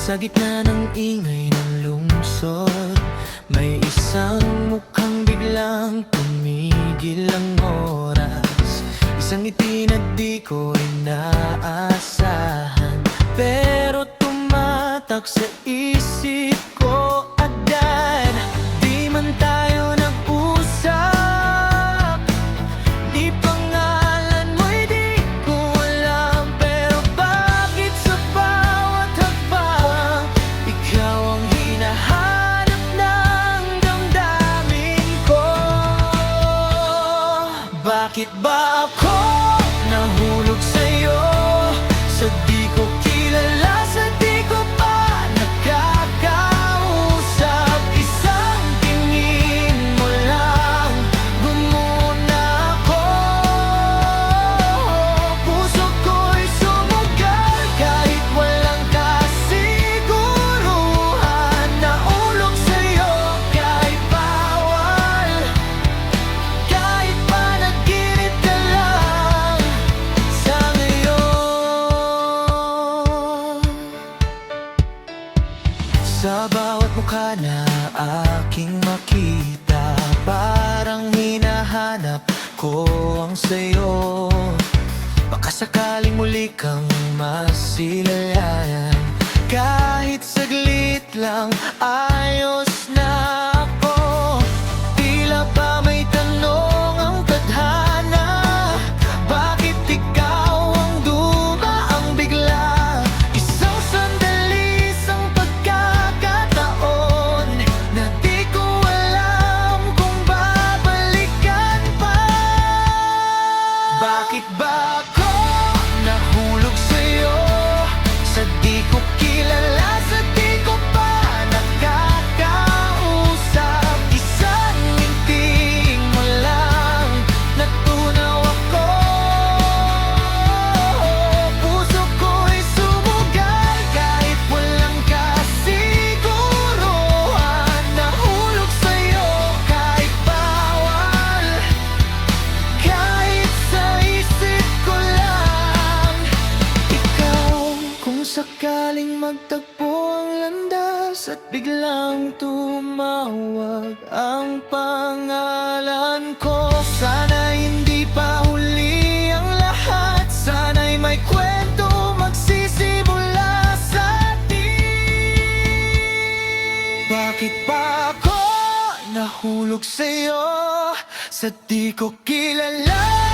Sa gitna ng ingay ng lungsod, may isang mukhang biglang tumigil ang oras. Isang ngiti na di ko inaasahan, pero tumatak sa isip ko agad. Di man tayo nag-usap, di pangalan mo'y di ko alam, pero bakit sa bawat hakbang ikaw ang hinahanap ng damdamin ko? Bakit ba ako nahulog sa'yo? Sa di ko kilala, sa di ko pa nakakausap. Isang tingin mo lang, gumuna ako. Puso ko'y sumugal kahit walang kasiguruhan. Naulog sa'yo kahit bawal, kahit panaginip ka lang sa ngayon. Sa bawat mukha na aking makita, parang hinahanap ko ang sayo. Baka sakaling muli kang masilayan, kahit saglit lang ayos na ako. Tila ba may tanong ang tadhana, bakit ikaw ang dumaang bigla? Isang sandali, isang pagkakataon na di ko alam kung babalikan pa. Bakit ba ako nahulog sa'yo? Sa di ko kilala, sa di ko pa nakakausap. Isang nginting mo lang, natunaw ako. Puso ko'y sumugal kahit walang kasiguruhan. Nahulog sa'yo kahit bawal, kahit sa isip ko lang ikaw. Kung sakaling magtagpo ang landas at biglang tumawag ang pangalan ko, sana hindi pa huli ang lahat. Sana'y may kwento magsisimula sa atin. Bakit ba ako nahulog sa'yo? Sa di ko kilala,